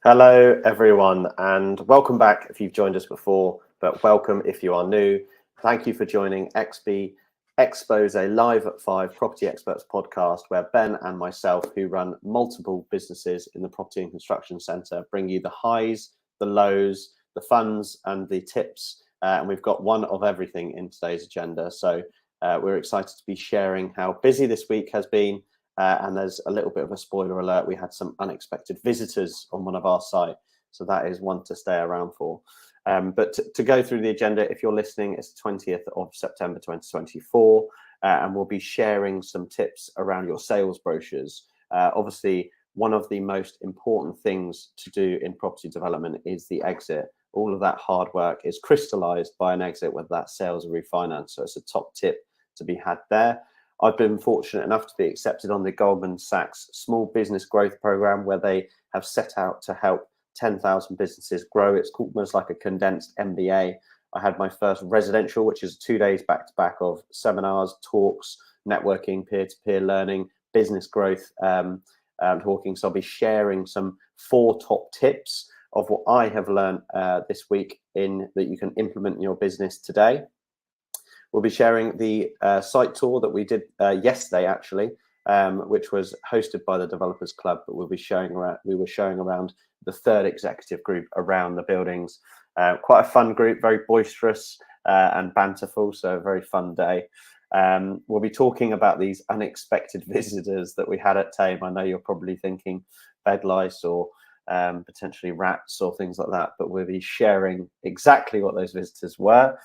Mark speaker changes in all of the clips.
Speaker 1: Hello, everyone, and welcome back if you've joined us before, but welcome if you are new. Thank you for joining XB Expose Live at 5 Property Experts podcast, where Ben and myself, who run multiple businesses in the property and construction sector, bring you the highs, the lows, the funds, and the tips. And we've got one of everything in today's agenda. So we're excited to be sharing how busy this week has been. And there's a little bit of a spoiler alert. We had some unexpected visitors on one of our sites. So that is one to stay around for. But to go through the agenda, if you're listening, it's the 20th of September 2024. And we'll be sharing some tips around your sales brochures. Obviously, one of the most important things to do in property development is the exit. All of that hard work is crystallized by an exit, whether that's sales or refinance. So it's a top tip to be had there. I've been fortunate enough to be accepted on the Goldman Sachs Small Business Growth Program, where they have set out to help 10,000 businesses grow. It's almost like a condensed MBA. I had my first residential, which is 2 days back-to-back of seminars, talks, networking, peer-to-peer learning, business growth talking. So I'll be sharing some 4 top tips of what I have learned this week that you can implement in your business today. We'll be sharing the site tour that we did yesterday, actually, which was hosted by the Developers Club. But we were showing around the third executive group around the buildings. Quite a fun group, very boisterous and banterful, so a very fun day. We'll be talking about these unexpected visitors that we had at Tame. I know you're probably thinking bed lice or potentially rats or things like that, but we'll be sharing exactly what those visitors were.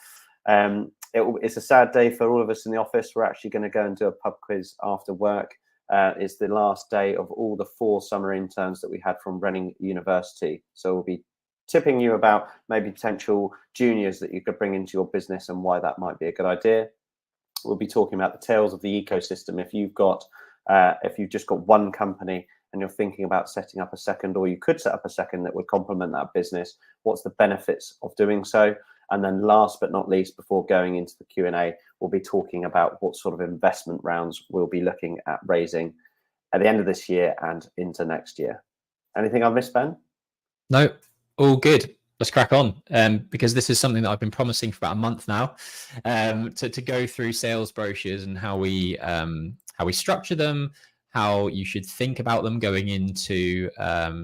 Speaker 1: It's a sad day for all of us in the office. We're actually going to go and do a pub quiz after work. It's the last day of all the 4 summer interns that we had from Reading University. So we'll be tipping you about maybe potential juniors that you could bring into your business and why that might be a good idea. We'll be talking about the tails of the ecosystem. If you've just got one company and you're thinking about setting up a second, or you could set up a second that would complement that business, what's the benefits of doing so? And then last but not least, before going into the Q&A, we'll be talking about what sort of investment rounds we'll be looking at raising at the end of this year and into next year. Anything I've missed, Ben?
Speaker 2: No, all good. Let's crack on, because this is something that I've been promising for about a month now, to go through sales brochures and how we structure them, how you should think about them going into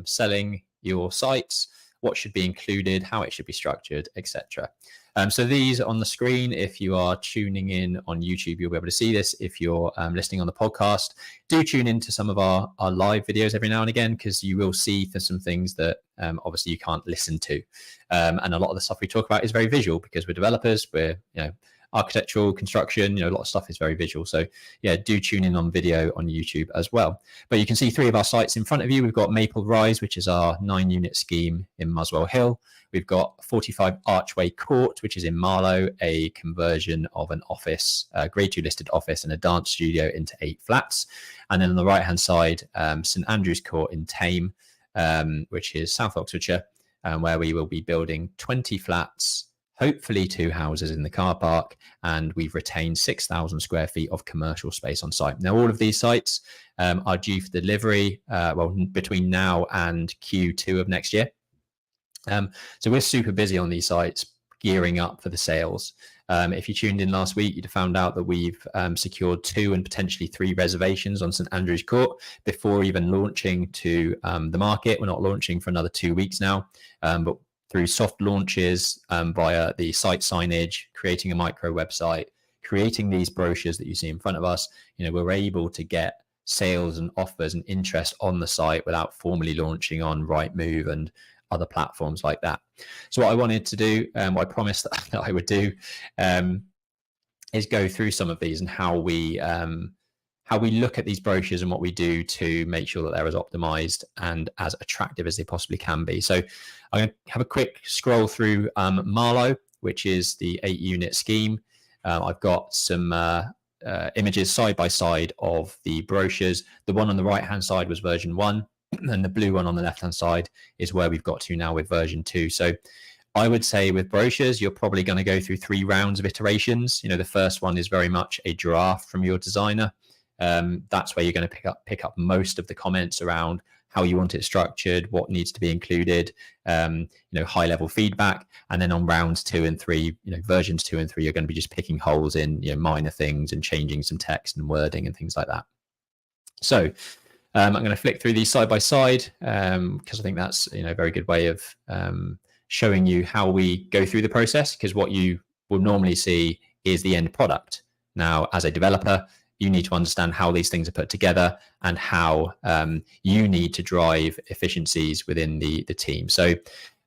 Speaker 2: selling your sites, what should be included, how it should be structured, etc. So these on the screen, if you are tuning in on YouTube, you'll be able to see this. If you're listening on the podcast, do tune into some of our live videos every now and again, because you will see some things that obviously you can't listen to. And a lot of the stuff we talk about is very visual because we're developers, we're architectural, construction, a lot of stuff is very visual. So yeah, do tune in on video on YouTube as well. But you can see 3 of our sites in front of you. We've got Maple Rise, which is our 9-unit scheme in Muswell Hill. We've got 45 Archway Court, which is in Marlow, a conversion of an office, grade 2 listed office and a dance studio into 8 flats. And then on the right-hand side, St Andrew's Court in Tame, which is South Oxfordshire, where we will be building 20 flats, hopefully 2 houses in the car park, and we've retained 6,000 square feet of commercial space on site. Now, all of these sites are due for delivery between now and Q2 of next year. So we're super busy on these sites, gearing up for the sales. If you tuned in last week, you'd have found out that we've secured 2 and potentially 3 reservations on St Andrew's Court before even launching to the market. We're not launching for another 2 weeks now, but through soft launches via the site signage, creating a micro website, creating these brochures that you see in front of us, we're able to get sales and offers and interest on the site without formally launching on Rightmove and other platforms like that. So what I wanted to do, what I promised that I would do, is go through some of these and how we look at these brochures and what we do to make sure that they're as optimized and as attractive as they possibly can be. So I'm going to have a quick scroll through Marlow, which is the 8-unit scheme. I've got some images side by side of the brochures. The one on the right-hand side was version 1, and the blue one on the left-hand side is where we've got to now with version 2. So I would say with brochures, you're probably going to go through 3 rounds of iterations. The first one is very much a draft from your designer. That's where you're going to pick up most of the comments around how you want it structured, what needs to be included, high level feedback. And then on rounds 2 and 3, versions 2 and 3, you're going to be just picking holes in, minor things and changing some text and wording and things like that. So I'm going to flick through these side by side because I think that's a very good way of showing you how we go through the process, because what you will normally see is the end product. Now, as a developer, you need to understand how these things are put together and how you need to drive efficiencies within the team. So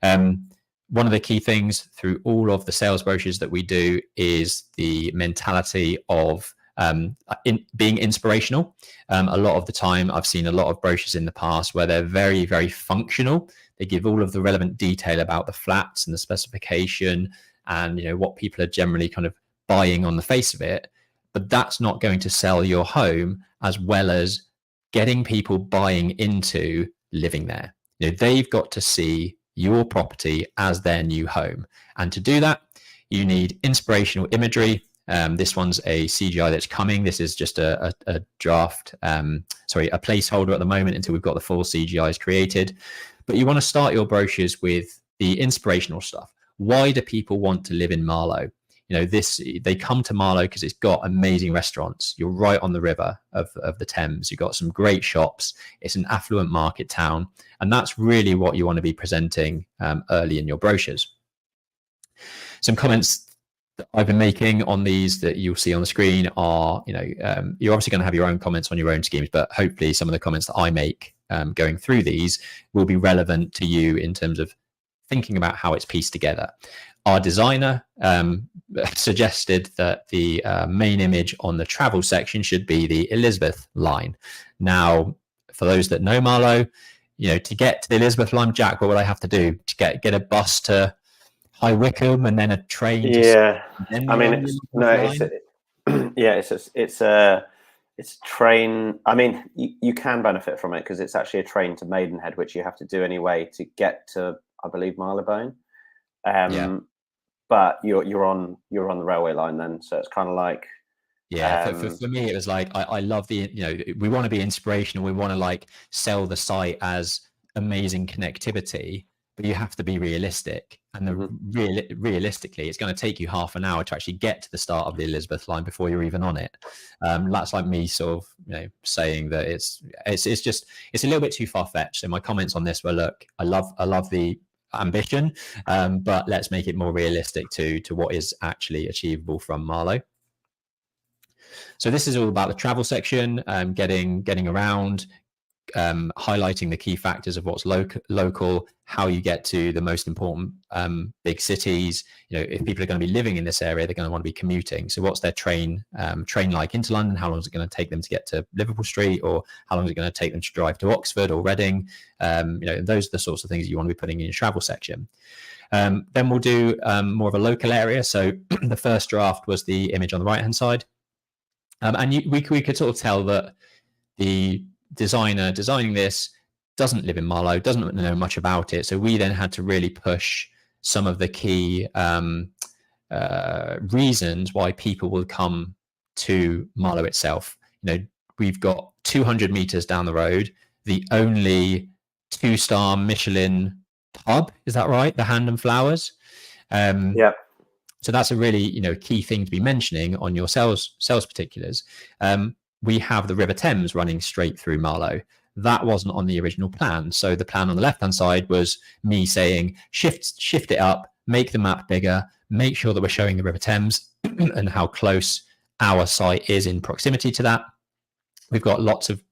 Speaker 2: one of the key things through all of the sales brochures that we do is the mentality of being inspirational. A lot of the time, I've seen a lot of brochures in the past where they're very, very functional. They give all of the relevant detail about the flats and the specification and what people are generally kind of buying on the face of it. But that's not going to sell your home as well as getting people buying into living there. They've got to see your property as their new home. And to do that, you need inspirational imagery. This one's a CGI that's coming. This is just a draft, a placeholder at the moment until we've got the full CGIs created. But you want to start your brochures with the inspirational stuff. Why do people want to live in Marlow? They come to Marlow because it's got amazing restaurants. You're right on the river of the Thames. You've got some great shops. It's an affluent market town. And that's really what you want to be presenting early in your brochures. Some comments that I've been making on these that you'll see on the screen are, you're obviously going to have your own comments on your own schemes, but hopefully some of the comments that I make going through these will be relevant to you in terms of thinking about how it's pieced together. Our designer suggested that the main image on the travel section should be the Elizabeth line. Now, for those that know Marlow, to get to the Elizabeth line, Jack, what would I have to do? To get a bus to High Wycombe and then a train?
Speaker 1: Yeah, it's a train. I mean, you can benefit from it because it's actually a train to Maidenhead, which you have to do anyway to get to, I believe, Marylebone. But you're on the railway line then, so it's kind of like
Speaker 2: for me it was like I love the we want to be inspirational, we want to like sell the site as amazing connectivity, but you have to be realistic, and realistically it's going to take you half an hour to actually get to the start of the Elizabeth line before you're even on it. That's like me sort of saying that it's a little bit too far-fetched. So my comments on this were, look, I love the ambition, but let's make it more realistic to what is actually achievable from Marlow. So this is all about the travel section, getting around, highlighting the key factors of what's local, how you get to the most important big cities. If people are going to be living in this area, they're going to want to be commuting. So what's their train like into London? How long is it going to take them to get to Liverpool Street, or how long is it going to take them to drive to Oxford or Reading? Those are the sorts of things you want to be putting in your travel section. Then we'll do more of a local area. So the first draft was the image on the right hand side, and we could sort of tell that the designer designing this doesn't live in Marlow, doesn't know much about it. So we then had to really push some of the key reasons why people will come to Marlow itself. We've got 200 meters down the road, the only 2-star Michelin pub, is that right? The Hand and Flowers.
Speaker 1: Yeah.
Speaker 2: So that's a really key thing to be mentioning on your sales particulars. We have the River Thames running straight through Marlow. That wasn't on the original plan. So the plan on the left-hand side was me saying, shift it up, make the map bigger, make sure that we're showing the River Thames and how close our site is in proximity to that. We've got lots of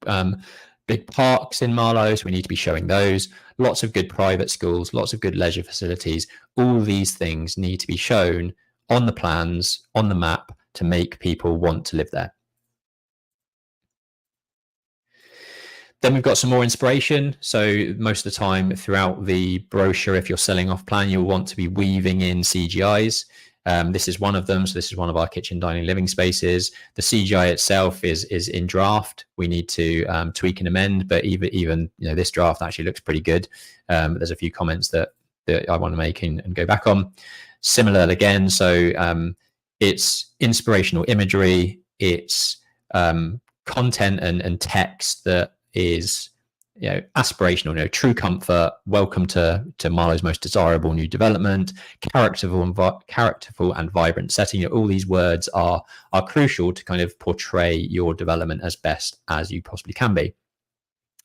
Speaker 2: big parks in Marlow, so we need to be showing those. Lots of good private schools, lots of good leisure facilities. All these things need to be shown on the plans, on the map, to make people want to live there. Then we've got some more inspiration. So most of the time throughout the brochure, if you're selling off plan, you'll want to be weaving in CGIs. This is one of them. So this is one of our kitchen, dining, living spaces. The CGI itself is in draft. We need to tweak and amend, but even this draft actually looks pretty good. There's a few comments that I want to make and go back on. Similar again. So it's inspirational imagery. It's content and text that is aspirational, true comfort, welcome to Marlowe's most desirable new development, characterful and vibrant setting. All these words are crucial to kind of portray your development as best as you possibly can be.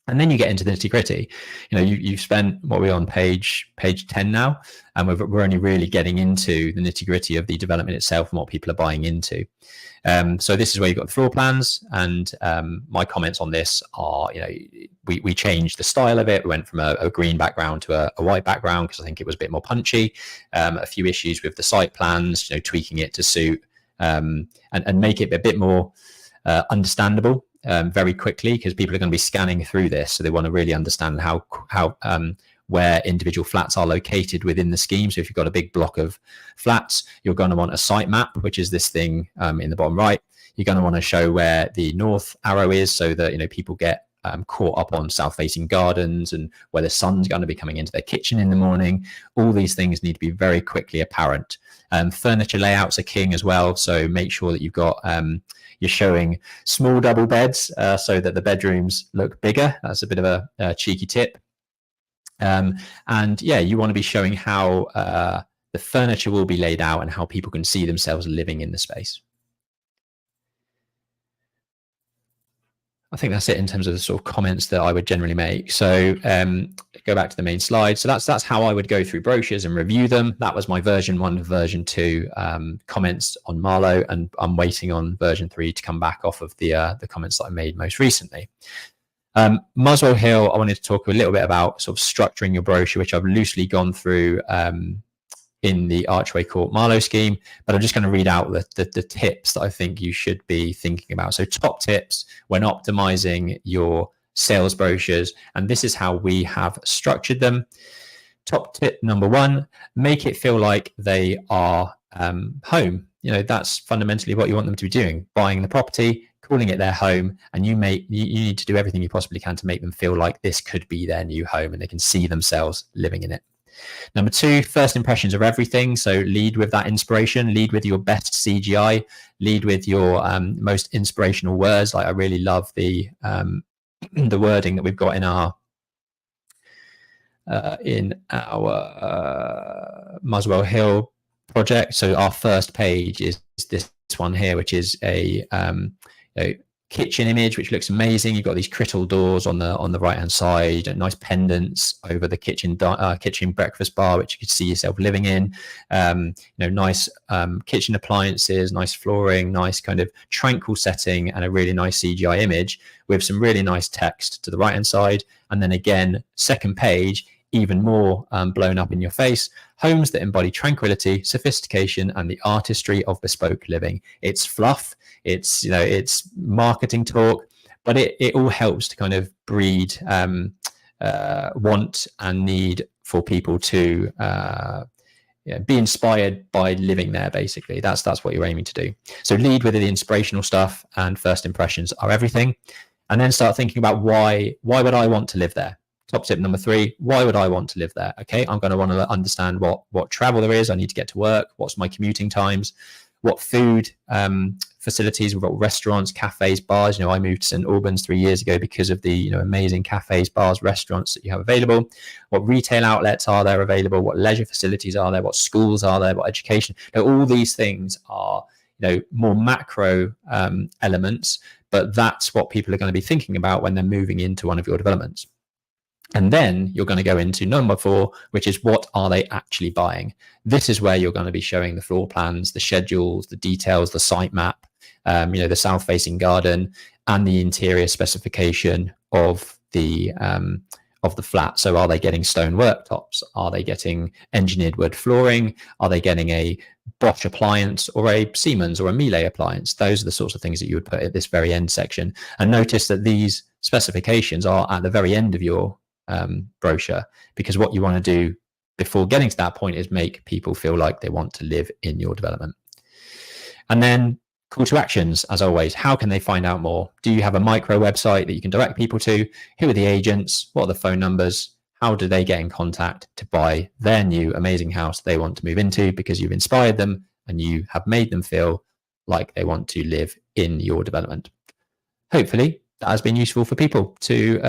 Speaker 2: And then you get into the nitty gritty. You've spent, what we're on page 10 now, and we're only really getting into the nitty gritty of the development itself and what people are buying into. So this is where you've got the floor plans, and my comments on this are, we changed the style of it. We went from a green background to a white background because I think it was a bit more punchy. A few issues with the site plans, tweaking it to suit and make it a bit more understandable very quickly, because people are going to be scanning through this, so they want to really understand how where individual flats are located within the scheme. So if you've got a big block of flats, you're going to want a site map, which is this thing in the bottom right. You're going to want to show where the north arrow is, so that people get caught up on south-facing gardens and where the sun's going to be coming into their kitchen in the morning. All these things need to be very quickly apparent. Furniture layouts are king as well, so make sure that you've got you're showing small double beds so that the bedrooms look bigger. That's a bit of a cheeky tip. And yeah, you want to be showing how the furniture will be laid out and how people can see themselves living in the space. I think that's it in terms of the sort of comments that I would generally make. So go back to the main slide. So that's how I would go through brochures and review them. That was my version 1, version 2 comments on Marlowe, and I'm waiting on version 3 to come back off of the comments that I made most recently. Muswell Hill, I wanted to talk a little bit about sort of structuring your brochure, which I've loosely gone through in the Archway Court Marlowe scheme, but I'm just going to read out the tips that I think you should be thinking about. So top tips when optimizing your sales brochures, and this is how we have structured them. Top tip number 1, make it feel like they are home. That's fundamentally what you want them to be doing, buying the property, calling it their home, and you need to do everything you possibly can to make them feel like this could be their new home and they can see themselves living in it. Number 2, first impressions are everything. So lead with that inspiration, lead with your best CGI, lead with your most inspirational words. Like I really love the wording that we've got in our Muswell Hill project. So our first page is this one here, which is a kitchen image, which looks amazing. You've got these crystal doors on the right hand side, and nice pendants over the kitchen breakfast bar, which you could see yourself living in. Nice kitchen appliances, nice flooring, nice kind of tranquil setting, and a really nice CGI image with some really nice text to the right hand side. And then again, second page, even more blown up in your face, homes that embody tranquility, sophistication, and the artistry of bespoke living. It's fluff, it's marketing talk, but it all helps to kind of breed want and need for people to be inspired by living there. Basically, that's what you're aiming to do. So lead with the inspirational stuff, and first impressions are everything. And then start thinking about why would I want to live there? Top tip number 3, why would I want to live there? Okay, I'm going to want to understand what travel there is. I need to get to work. What's my commuting times? What food facilities? We've got restaurants, cafes, bars. I moved to St Albans 3 years ago because of the amazing cafes, bars, restaurants that you have available. What retail outlets are there available? What leisure facilities are there? What schools are there? What education? All these things are more macro elements, but that's what people are going to be thinking about when they're moving into one of your developments. And then you're going to go into number 4, which is what are they actually buying? This is where you're going to be showing the floor plans, the schedules, the details, the site map, the south-facing garden, and the interior specification of the flat. So are they getting stone worktops? Are they getting engineered wood flooring? Are they getting a Bosch appliance or a Siemens or a Miele appliance? Those are the sorts of things that you would put at this very end section. And notice that these specifications are at the very end of your brochure, because what you want to do before getting to that point is make people feel like they want to live in your development. And then call to actions, as always. How can they find out more? Do you have a micro website that you can direct people to? Who are the agents? What are the phone numbers? How do they get in contact to buy their new amazing house they want to move into, because you've inspired them and you have made them feel like they want to live in your development? Hopefully that has been useful for people to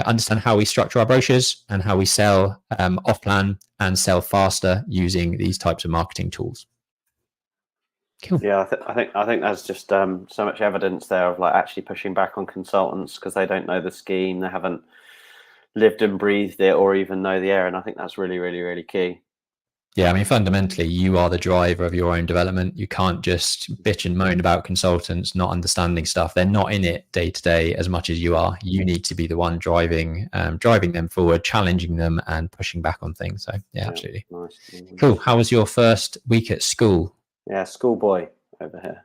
Speaker 2: understand how we structure our brochures and how we sell off plan and sell faster using these types of marketing tools. Cool.
Speaker 1: Yeah, I think there's just so much evidence there of like actually pushing back on consultants because they don't know the scheme, they haven't lived and breathed it, or even know the area. And I think that's really, really, really key.
Speaker 2: Yeah, I mean, fundamentally, you are the driver of your own development. You can't just bitch and moan about consultants not understanding stuff. They're not in it day to day as much as you are. You need to be the one driving them forward, challenging them, and pushing back on things. So, yeah, absolutely.
Speaker 1: Nice.
Speaker 2: Cool. How was your first week at school?
Speaker 1: Yeah, schoolboy over here.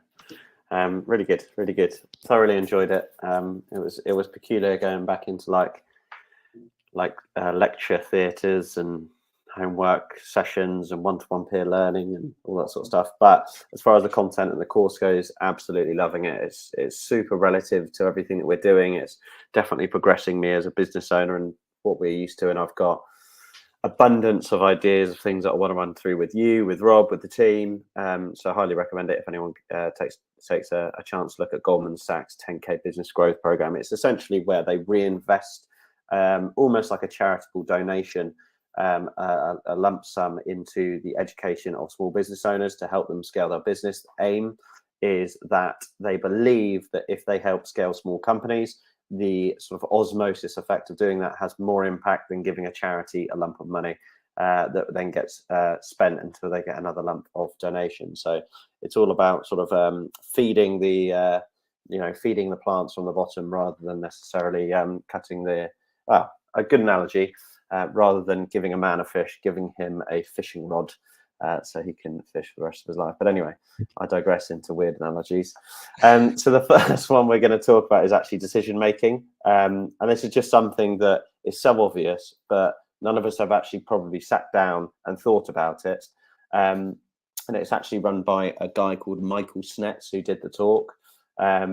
Speaker 1: Really good, really good. Thoroughly enjoyed it. It was peculiar going back into like lecture theatres and homework sessions and one-to-one peer learning and all that sort of stuff. But as far as the content and the course goes, absolutely loving it. It's super relative to everything that we're doing. It's definitely progressing me as a business owner and what we're used to. And I've got abundance of ideas of things that I want to run through with you, with Rob, with the team. So I highly recommend it if anyone takes a chance to look at Goldman Sachs 10K Business Growth Program. It's essentially where they reinvest almost like a charitable donation, a lump sum into the education of small business owners to help them scale their business. The aim is that they believe that if they help scale small companies, the sort of osmosis effect of doing that has more impact than giving a charity a lump of money that then gets spent until they get another lump of donation. So it's all about sort of feeding the feeding the plants from the bottom rather than necessarily cutting the a good analogy. Rather than giving a man a fish, giving him a fishing rod so he can fish for the rest of his life. But anyway, I digress into weird analogies. So the first one we're going to talk about is actually decision making. And this is just something that is so obvious, but none of us have actually probably sat down and thought about it. And it's actually run by a guy called Michael Snets who did the talk. I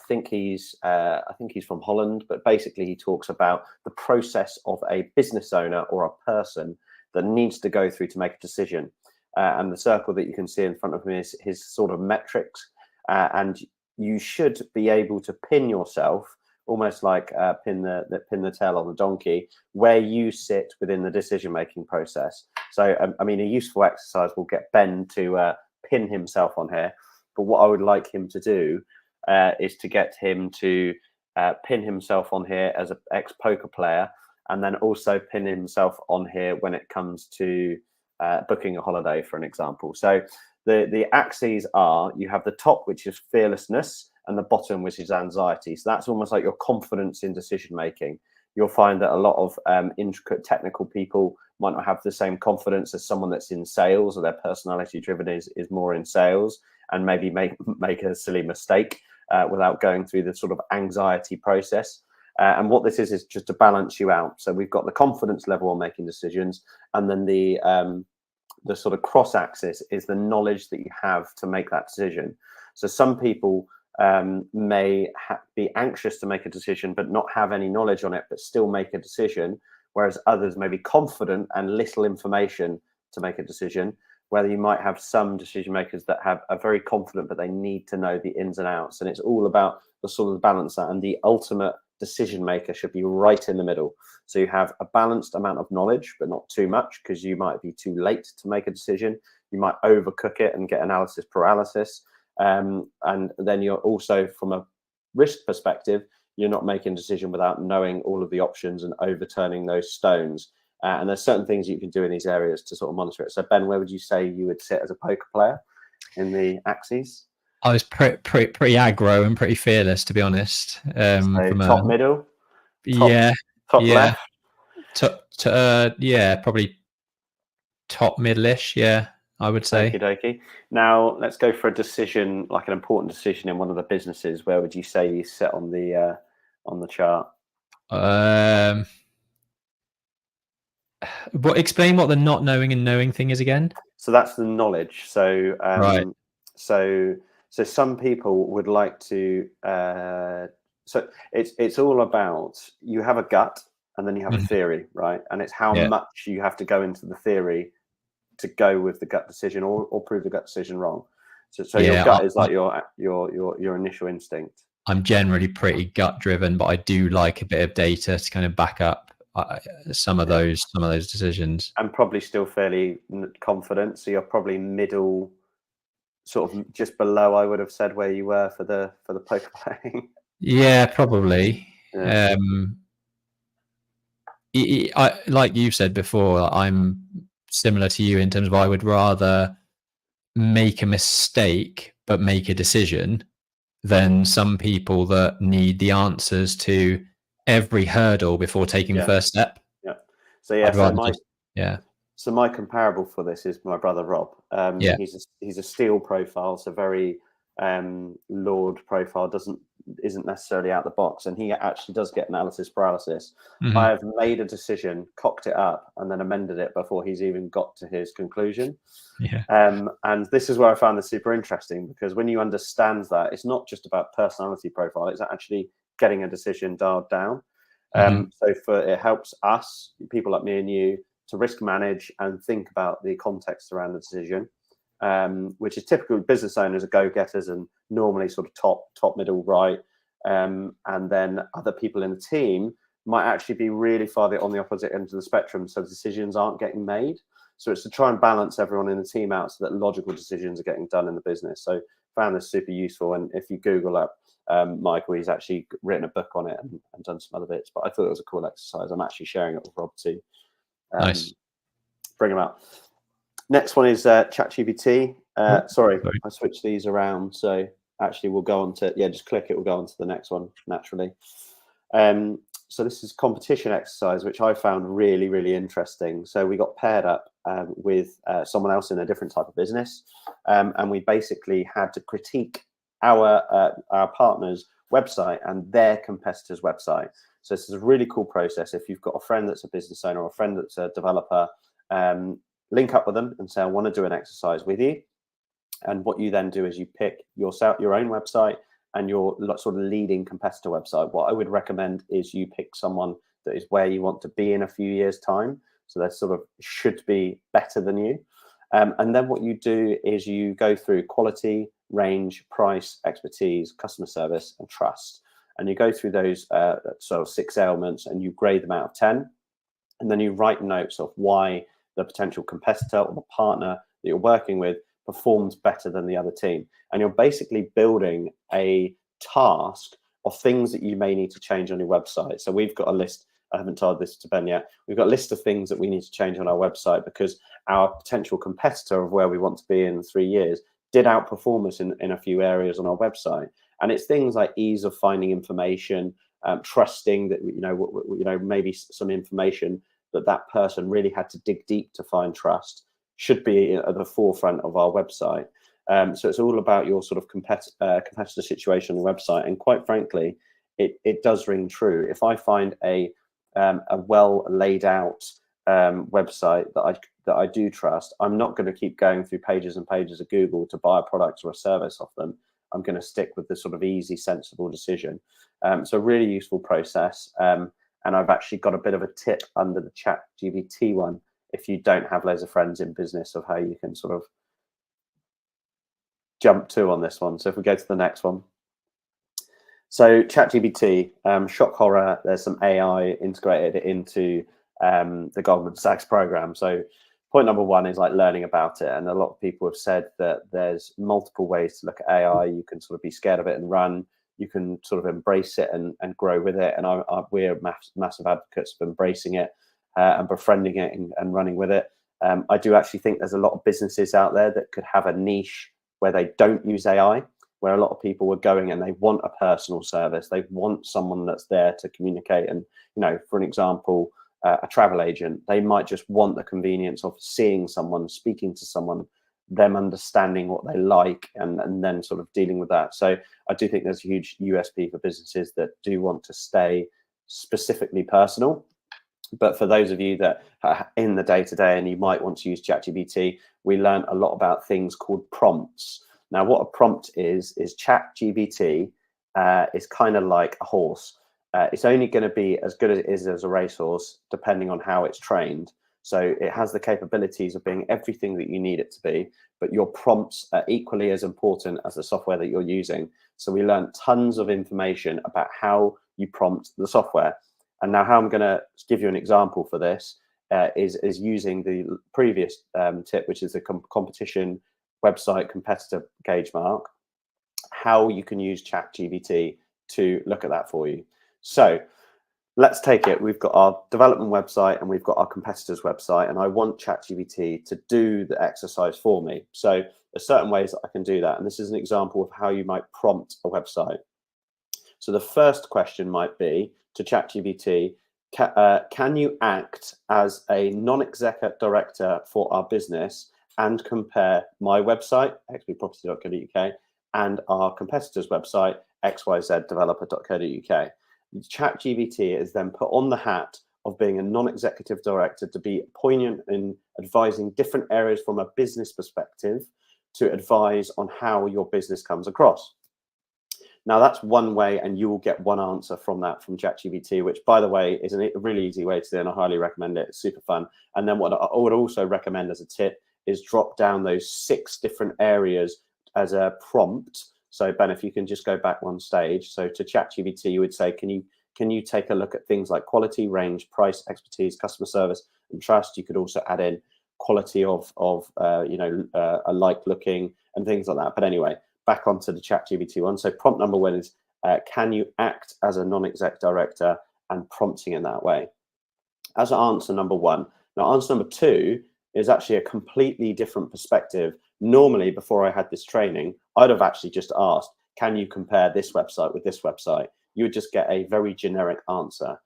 Speaker 1: think he's from Holland, but basically he talks about the process of a business owner or a person that needs to go through to make a decision. And the circle that you can see in front of me is his sort of metrics. And you should be able to pin yourself, almost like pin the tail on the donkey, where you sit within the decision-making process. So, I mean, a useful exercise will get Ben to pin himself on here. But what I would like him to do is to get him to pin himself on here as an ex-poker player, and then also pin himself on here when it comes to booking a holiday, for an example. So the axes are, you have the top, which is fearlessness, and the bottom, which is anxiety. So that's almost like your confidence in decision making. You'll find that a lot of intricate technical people might not have the same confidence as someone that's in sales, or their personality driven is more in sales, and maybe make a silly mistake without going through the sort of anxiety process. And what this is just to balance you out. So we've got the confidence level on making decisions, and then the sort of cross axis is the knowledge that you have to make that decision. So some people may be anxious to make a decision but not have any knowledge on it, but still make a decision, whereas others may be confident and little information to make a decision. Whether you might have some decision makers that are very confident, but they need to know the ins and outs. And it's all about the sort of balance that, and the ultimate decision maker should be right in the middle. So you have a balanced amount of knowledge, but not too much, because you might be too late to make a decision. You might overcook it and get analysis paralysis. And then you're also, from a risk perspective, you're not making a decision without knowing all of the options and overturning those stones. And there's certain things you can do in these areas to sort of monitor it. So Ben, where would you say you would sit as a poker player in the axes?
Speaker 2: I was pretty aggro and pretty fearless, to be honest.
Speaker 1: So top middle, top left,
Speaker 2: probably top middle-ish. Yeah, I would say.
Speaker 1: Okie dokie. Now let's go for a decision, like an important decision in one of the businesses. Where would you say you sit on the chart?
Speaker 2: But explain what the not knowing and knowing thing is again.
Speaker 1: So that's the knowledge. So
Speaker 2: right.
Speaker 1: So some people would like to. So it's all about, you have a gut and then you have a theory, right? And it's how much you have to go into the theory to go with the gut decision, or prove the gut decision wrong. So your gut is like your initial instinct.
Speaker 2: I'm generally pretty gut driven, but I do like a bit of data to kind of back up some of those decisions.
Speaker 1: And probably still fairly confident. So you're probably middle, sort of just below, I would have said, where you were for the poker playing.
Speaker 2: Yeah, probably.
Speaker 1: Yeah.
Speaker 2: Like you said before, I'm similar to you in terms of I would rather make a mistake but make a decision than some people that need the answers to every hurdle before taking the first step.
Speaker 1: Yeah. So yeah,
Speaker 2: I'd rather just
Speaker 1: so my comparable for this is my brother Rob.
Speaker 2: Yeah.
Speaker 1: He's a steel profile, so very Lord profile, isn't necessarily out the box, and he actually does get analysis paralysis.
Speaker 2: Mhm.
Speaker 1: I have made a decision, cocked it up, and then amended it before he's even got to his conclusion.
Speaker 2: Yeah.
Speaker 1: And this is where I found this super interesting, because when you understand that, it's not just about personality profile, it's actually getting a decision dialed down. So it helps us, people like me and you, to risk manage and think about the context around the decision, which is typical. Business owners are go-getters and normally sort of top, middle, right. And then other people in the team might actually be really far on the opposite end of the spectrum, so decisions aren't getting made. So it's to try and balance everyone in the team out so that logical decisions are getting done in the business. So found this super useful. And if you Google up Michael, he's actually written a book on it and done some other bits. But I thought it was a cool exercise. I'm actually sharing it with Rob too.
Speaker 2: Nice.
Speaker 1: Bring him out. Next one is ChatGPT. Sorry, I switched these around. So actually we'll go on to, just click it. We'll go on to the next one naturally. So this is competition exercise, which I found really, really interesting. So we got paired up with someone else in a different type of business. And we basically had to critique our partner's website and their competitor's website. So this is a really cool process. If you've got a friend that's a business owner or a friend that's a developer, link up with them and say, I want to do an exercise with you. And what you then do is you pick your own website and your sort of leading competitor website. What I would recommend is you pick someone that is where you want to be in a few years' time. So they sort of should be better than you. And then what you do is you go through quality, range, price, expertise, customer service, and trust. And you go through those sort of 6 elements and you grade them out of 10. And then you write notes of why the potential competitor or the partner that you're working with performs better than the other team. And you're basically building a task of things that you may need to change on your website. So we've got a list. I haven't told this to Ben yet. We've got a list of things that we need to change on our website because our potential competitor of where we want to be in 3 years did outperform us in a few areas on our website. And it's things like ease of finding information, trusting that, maybe some information that person really had to dig deep to find trust should be at the forefront of our website. So it's all about your sort of competitor situation on the website. And quite frankly, it does ring true. If I find a well laid out website that I do trust, I'm not going to keep going through pages and pages of Google to buy a product or a service off them. I'm going to stick with the sort of easy, sensible decision. So really useful process. And I've actually got a bit of a tip under the ChatGPT one if you don't have loads of friends in business of how you can sort of jump to on this one. So if we go to the next one. So ChatGPT, shock horror, there's some AI integrated into the Goldman Sachs program. So point number one is like learning about it. And a lot of people have said that there's multiple ways to look at AI. You can sort of be scared of it and run. You can sort of embrace it and grow with it. And we're massive advocates of embracing it and befriending it and running with it. I do actually think there's a lot of businesses out there that could have a niche where they don't use AI, where a lot of people were going and they want a personal service. They want someone that's there to communicate. And, for an example, a travel agent, they might just want the convenience of seeing someone, speaking to someone, them understanding what they like and then sort of dealing with that. So I do think there's a huge USP for businesses that do want to stay specifically personal. But for those of you that are in the day-to-day and you might want to use ChatGPT, we learned a lot about things called prompts. Now, what a prompt is ChatGPT is kind of like a horse. It's only going to be as good as it is as a racehorse, depending on how it's trained. So it has the capabilities of being everything that you need it to be, but your prompts are equally as important as the software that you're using. So we learned tons of information about how you prompt the software. And now how I'm going to give you an example for this is using the previous tip, which is the competition website competitor gauge mark, how you can use ChatGPT to look at that for you. So let's take it. We've got our development website and we've got our competitor's website, and I want ChatGPT to do the exercise for me. So there's certain ways that I can do that. And this is an example of how you might prompt a website. So the first question might be to ChatGPT, can you act as a non-executive director for our business and compare my website, xbproperty.co.uk, and our competitor's website, xyzdeveloper.co.uk. ChatGPT is then put on the hat of being a non-executive director to be poignant in advising different areas from a business perspective to advise on how your business comes across. Now, that's one way, and you will get one answer from that from ChatGPT, which, by the way, is a really easy way to do, and I highly recommend it. It's super fun. And then what I would also recommend as a tip is drop down those 6 different areas as a prompt. So, Ben, if you can just go back one stage. So to ChatGPT, you would say, can you take a look at things like quality, range, price, expertise, customer service, and trust? You could also add in quality of alike looking and things like that. But anyway, back onto the ChatGPT one. So prompt number 1 is, can you act as a non-exec director, and prompting in that way? As answer number 1. Now, answer number 2 is actually a completely different perspective. Normally, before I had this training, I'd have actually just asked, can you compare this website with this website? You would just get a very generic answer.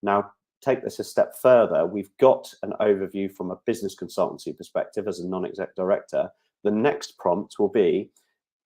Speaker 1: Now, take this a step further. We've got an overview from a business consultancy perspective as a non-exec director. The next prompt will be,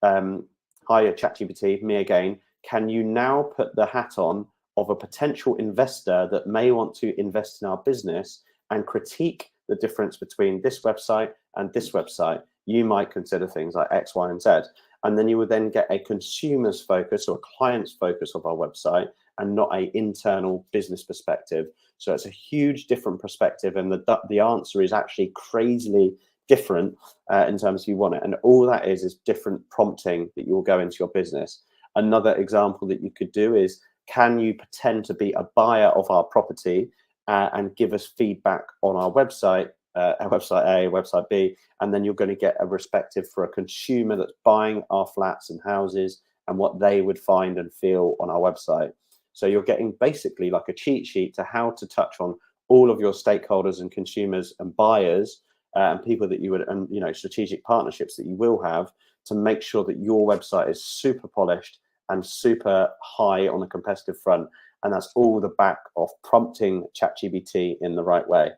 Speaker 1: hi, ChatGPT, me again. Can you now put the hat on of a potential investor that may want to invest in our business and critique the difference between this website and this website? You might consider things like X, Y, and Z. And then you would then get a consumer's focus or a client's focus of our website and not an internal business perspective. So it's a huge different perspective. And the answer is actually crazily different in terms of you want it. And all that is different prompting that you'll go into your business. Another example that you could do is, can you pretend to be a buyer of our property and give us feedback on our website, website A, website B, and then you're going to get a respective for a consumer that's buying our flats and houses and what they would find and feel on our website. So you're getting basically like a cheat sheet to how to touch on all of your stakeholders and consumers and buyers and people that you would, and strategic partnerships that you will have to make sure that your website is super polished and super high on the competitive front. And that's all the back of prompting ChatGPT in the right way.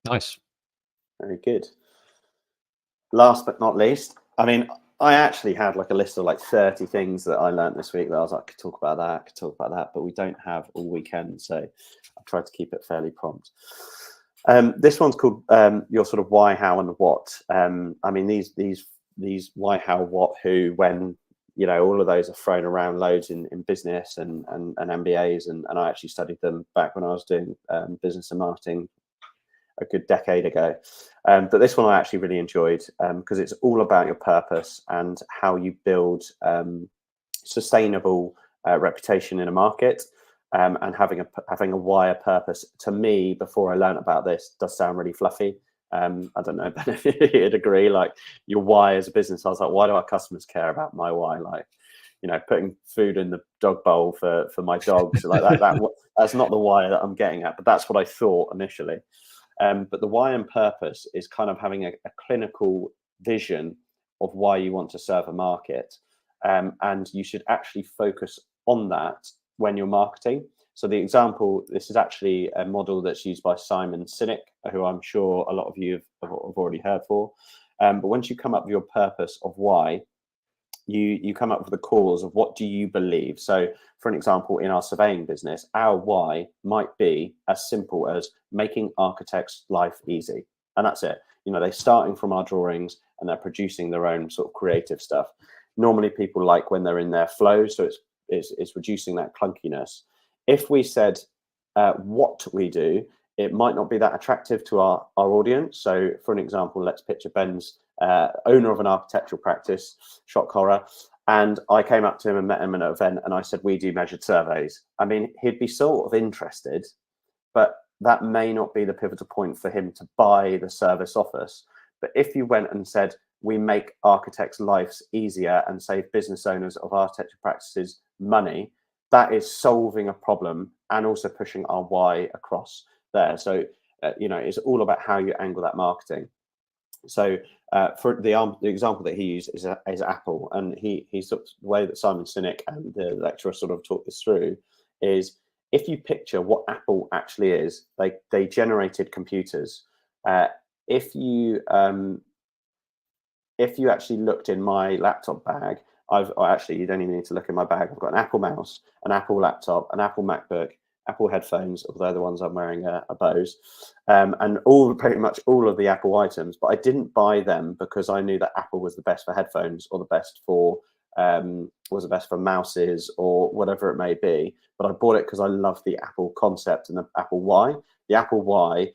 Speaker 2: Nice.
Speaker 1: Very good. Last but not least, I mean, I actually had like a list of like 30 things that I learned this week that I was like, I could talk about that, but we don't have all weekend. So I tried to keep it fairly prompt. This one's called your sort of why, how, and what. I mean, these why, how, what, who, when, all of those are thrown around loads in business and MBAs, and I actually studied them back when I was doing business and marketing a good decade ago. But this one I actually really enjoyed because it's all about your purpose and how you build sustainable reputation in a market. And having a why, a purpose, to me, before I learned about this, does sound really fluffy. I don't know, Ben, if you'd agree, like your why as a business. I was like, why do our customers care about my why? Like, putting food in the dog bowl for my dogs, like that's not the why that I'm getting at, but that's what I thought initially. But the why and purpose is kind of having a clinical vision of why you want to serve a market. And you should actually focus on that when you're marketing. So the example, this is actually a model that's used by Simon Sinek, who I'm sure a lot of you have already heard for. But once you come up with your purpose of why, you come up with the cause of what do you believe. So for an example, in our surveying business, our why might be as simple as making architects' life easy. And that's it. They're starting from our drawings and they're producing their own sort of creative stuff. Normally people like when they're in their flow, so it's reducing that clunkiness. If we said what we do it might not be that attractive to our audience. So for an example, let's picture Ben's owner of an architectural practice, shock horror. And I came up to him and met him at an event, and I said, we do measured surveys. I mean, he'd be sort of interested, but that may not be the pivotal point for him to buy the service off us. But if you went and said, we make architects' lives easier and save business owners of architecture practices money, that is solving a problem and also pushing our why across there. So, it's all about how you angle that marketing. So for the example that he used is Apple, and he sort of, the way that Simon Sinek and the lecturer sort of talked this through is, if you picture what Apple actually is, they generated computers. If you actually looked in my laptop bag, you don't even need to look in my bag. I've got an Apple mouse, an Apple laptop, an Apple MacBook, Apple headphones, although the ones I'm wearing are Bose, and pretty much all of the Apple items. But I didn't buy them because I knew that Apple was the best for headphones, or the best for mouses, or whatever it may be. But I bought it because I love the Apple concept and the Apple why. The Apple why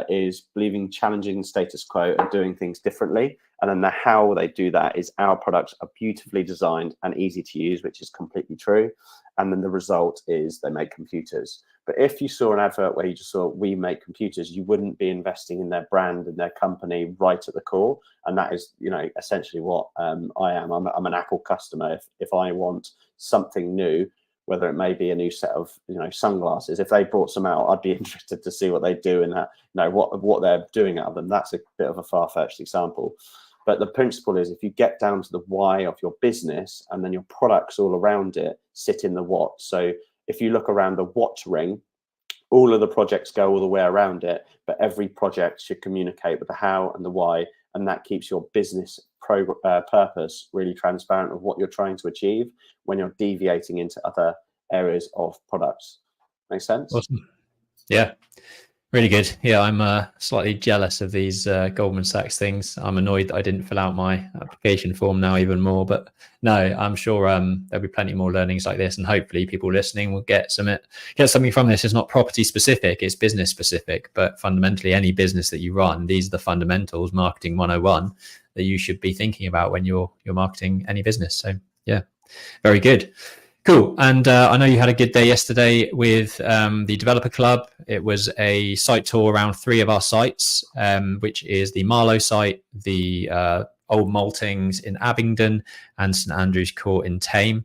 Speaker 1: is believing, challenging the status quo and doing things differently. And then the how they do that is, our products are beautifully designed and easy to use, which is completely true. And then the result is they make computers. But if you saw an advert where you just saw, we make computers, you wouldn't be investing in their brand and their company right at the core. And that is, essentially what I am. I'm an Apple customer. If I want something new, whether it may be a new set of sunglasses, if they brought some out, I'd be interested to see what they do and what they're doing out of them. That's a bit of a far-fetched example. But the principle is, if you get down to the why of your business, and then your products all around it sit in the what. So if you look around the what ring, all of the projects go all the way around it, but every project should communicate with the how and the why, and that keeps your business purpose really transparent of what you're trying to achieve when you're deviating into other areas of products. Make sense?
Speaker 2: Awesome. Yeah. Really good. Yeah, I'm slightly jealous of these Goldman Sachs things. I'm annoyed that I didn't fill out my application form now even more. But no, I'm sure there'll be plenty more learnings like this, and hopefully people listening will get something from this. It's not property specific, it's business specific. But fundamentally, any business that you run, these are the fundamentals, marketing 101, that you should be thinking about when you're marketing any business. So yeah, very good. Cool. And I know you had a good day yesterday with the developer club. It was a site tour around 3 of our sites, which is the Marlow site, the Old Maltings in Abingdon, and St Andrew's Court in Thame.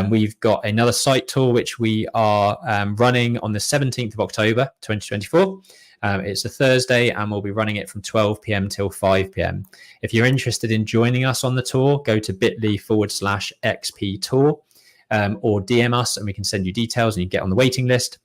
Speaker 2: We've got another site tour, which we are running on the 17th of October, 2024. It's a Thursday, and we'll be running it from 12 p.m. till 5 p.m. If you're interested in joining us on the tour, go to bit.ly/XP tour. Or DM us and we can send you details and you get on the waiting list.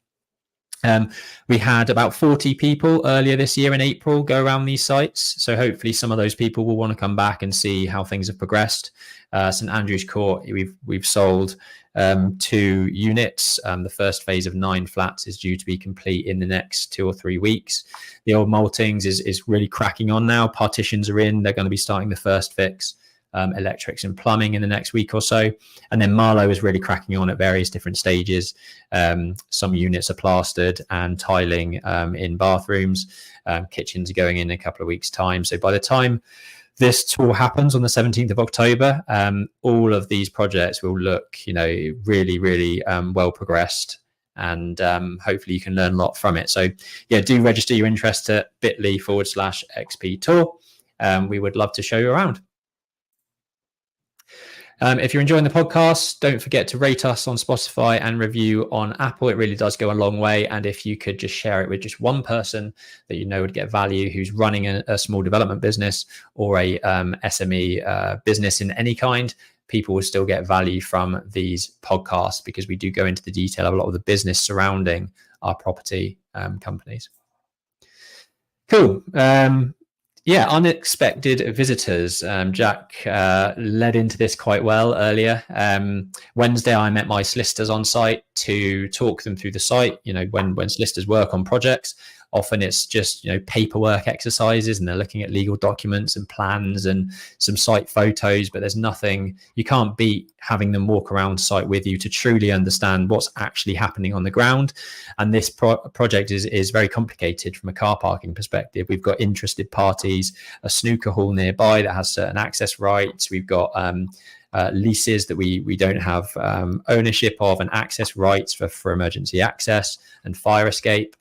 Speaker 2: We had about 40 people earlier this year in April go around these sites. So hopefully some of those people will want to come back and see how things have progressed. St Andrew's Court, we've sold 2 units. The first phase of 9 flats is due to be complete in the next 2 or 3 weeks. The Old Maltings is really cracking on now. Partitions are in. They're going to be starting the first fix. Electrics and plumbing in the next week or so. And then Marlow is really cracking on at various different stages. Some units are plastered and tiling in bathrooms. Kitchens are going in a couple of weeks' time. So by the time this tour happens on the 17th of October, all of these projects will look, really, really well progressed. And hopefully you can learn a lot from it. So yeah, do register your interest at bit.ly/XP tour. We would love to show you around. If you're enjoying the podcast, don't forget to rate us on Spotify and review on Apple. It really does go a long way. And if you could just share it with just one person that you know would get value, who's running a small development business or a SME business in any kind, people will still get value from these podcasts, because we do go into the detail of a lot of the business surrounding our property companies. Cool. Yeah, unexpected visitors. Jack led into this quite well earlier. Wednesday, I met my solicitors on site to talk them through the site. When solicitors work on projects, often it's just paperwork exercises, and they're looking at legal documents and plans and some site photos. But there's nothing, you can't beat having them walk around site with you to truly understand what's actually happening on the ground. And this project is very complicated from a car parking perspective. We've got interested parties, a snooker hall nearby that has certain access rights. We've got leases that we don't have ownership of, and access rights for emergency access and fire escape.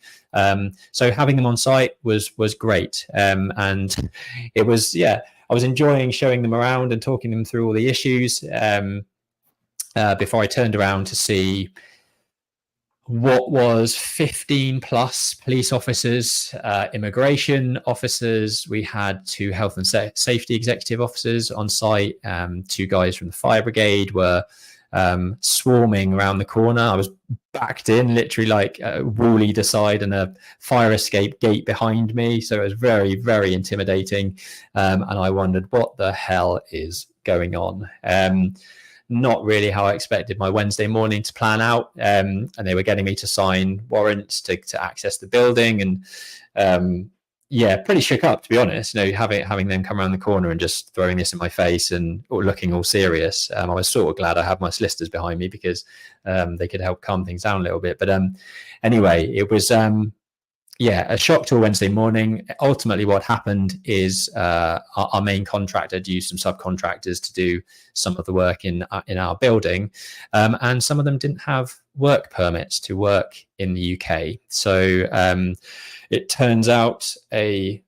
Speaker 2: So having them on site was great, and it was, yeah, I was enjoying showing them around and talking them through all the issues before I turned around to see what was 15 plus police officers, immigration officers. We had 2 health and safety executive officers on site. 2 guys from the fire brigade were swarming around the corner. I was backed in, literally like wall-ed aside, and a fire escape gate behind me. So it was very, very intimidating. And I wondered what the hell is going on. Not really how I expected my Wednesday morning to plan out. And they were getting me to sign warrants to access the building. And yeah, pretty shook up, to be honest. You know, having them come around the corner and just throwing this in my face and looking all serious. I was sort of glad I had my solicitors behind me, because they could help calm things down a little bit. But anyway, it was yeah, a shock to a Wednesday morning. Ultimately, what happened is our main contractor had used some subcontractors to do some of the work in our building, and some of them didn't have work permits to work in the UK. So it turns out a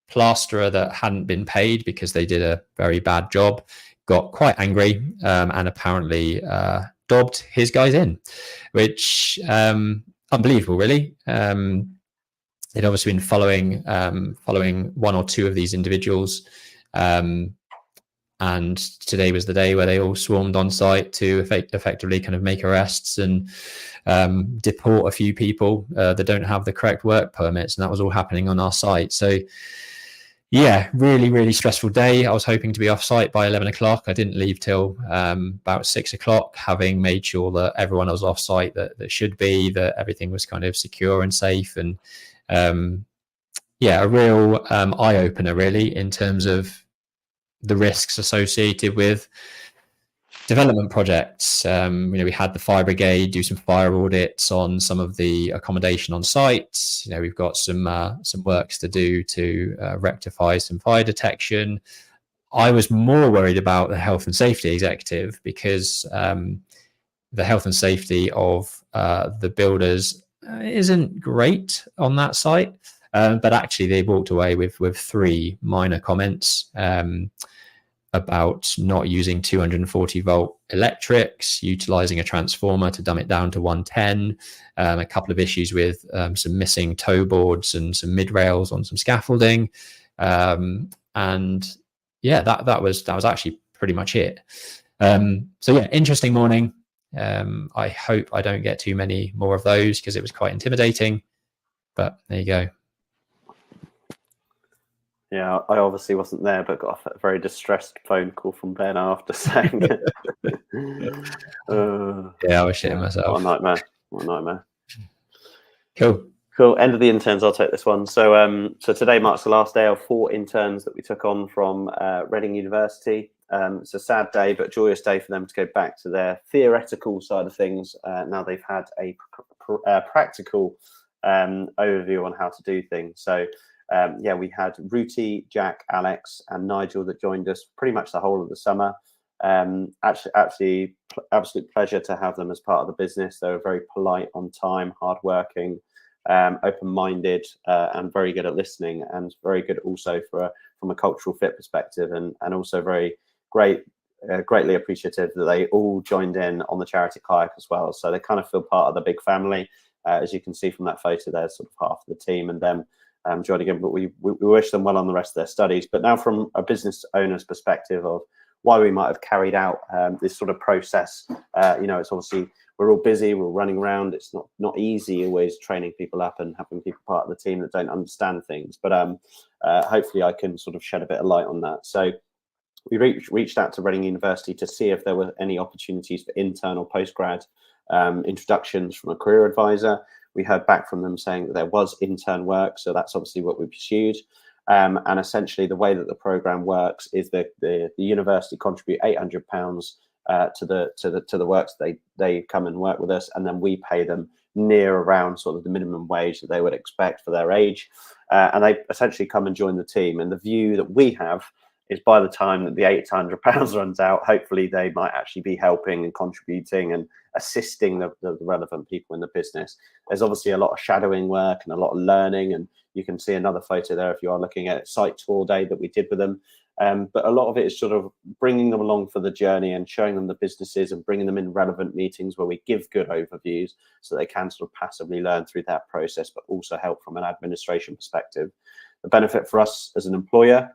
Speaker 2: plasterer that hadn't been paid because they did a very bad job got quite angry, and apparently dobbed his guys in, which unbelievable, really. They'd obviously been following 1 or 2 of these individuals, and today was the day where they all swarmed on site to effectively kind of make arrests and deport a few people that don't have the correct work permits, and that was all happening on our site. So yeah, really, really stressful day. I was hoping to be off site by 11 o'clock. I didn't leave till about 6 o'clock, having made sure that everyone was off site that should be, that everything was kind of secure and safe. And yeah, a real eye-opener, really, in terms of the risks associated with development projects. We had the fire brigade do some fire audits on some of the accommodation on site. We've got some works to do to rectify some fire detection. I was more worried about the health and safety executive, because the health and safety of the builders isn't great on that site. But actually, they walked away with 3 minor comments about not using 240 volt electrics, utilizing a transformer to dumb it down to 110, a couple of issues with some missing toe boards and some mid rails on some scaffolding, and yeah, that was actually pretty much it. So yeah, interesting morning. I hope I don't get too many more of those, because it was quite intimidating, but there you go.
Speaker 1: Yeah, I obviously wasn't there, but got a very distressed phone call from Ben after saying,
Speaker 2: yeah, I was shitting myself.
Speaker 1: What a nightmare. What a nightmare.
Speaker 2: Cool.
Speaker 1: End of the interns. I'll take this one. So today marks the last day of 4 interns that we took on from Reading University. It's a sad day, but joyous day for them to go back to their theoretical side of things. Now they've had a practical overview on how to do things. So yeah, we had Ruti, Jack, Alex, and Nigel that joined us pretty much the whole of the summer. Actually, absolute pleasure to have them as part of the business. They were very polite, on time, hardworking, open-minded, and very good at listening, and very good also from a cultural fit perspective, and also very greatly appreciative that they all joined in on the charity kayak as well. So they kind of feel part of the big family, as you can see from that photo. There's sort of half of the team and them joining in, but we wish them well on the rest of their studies. But now, from a business owner's perspective of why we might have carried out this sort of process, it's obviously, we're all busy, we're running around. It's not easy always training people up and having people part of the team that don't understand things. But hopefully I can sort of shed a bit of light on that. So we reached out to Reading University to see if there were any opportunities for intern or postgrad introductions from a career advisor. We heard back from them saying that there was intern work, so that's obviously what we pursued. And essentially, the way that the program works is that the university contribute £800 to the works they come and work with us, and then we pay them near around sort of the minimum wage that they would expect for their age, and they essentially come and join the team. And the view that we have is by the time that the £800 runs out, hopefully they might actually be helping and contributing and assisting the relevant people in the business. There's obviously a lot of shadowing work and a lot of learning, and you can see another photo there if you are looking at site tour day that we did with them. But a lot of it is sort of bringing them along for the journey and showing them the businesses and bringing them in relevant meetings where we give good overviews so they can sort of passively learn through that process, but also help from an administration perspective. The benefit for us as an employer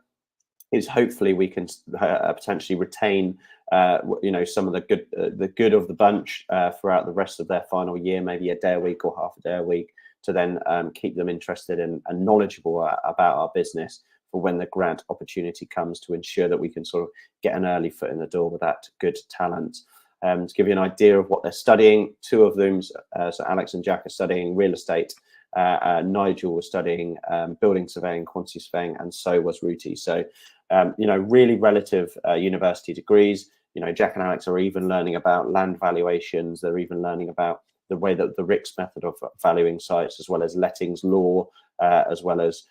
Speaker 1: is hopefully we can potentially retain some of the good of the bunch throughout the rest of their final year, maybe a day a week or half a day a week, to then keep them interested and knowledgeable about our business for when the grant opportunity comes, to ensure that we can sort of get an early foot in the door with that good talent. To give you an idea of what they're studying, two of them, so Alex and Jack, are studying real estate. Nigel was studying building surveying, quantity surveying, and so was Ruti. So, really relative university degrees. Jack and Alex are even learning about land valuations. They're even learning about the way that the RICS method of valuing sites, as well as lettings law, as well as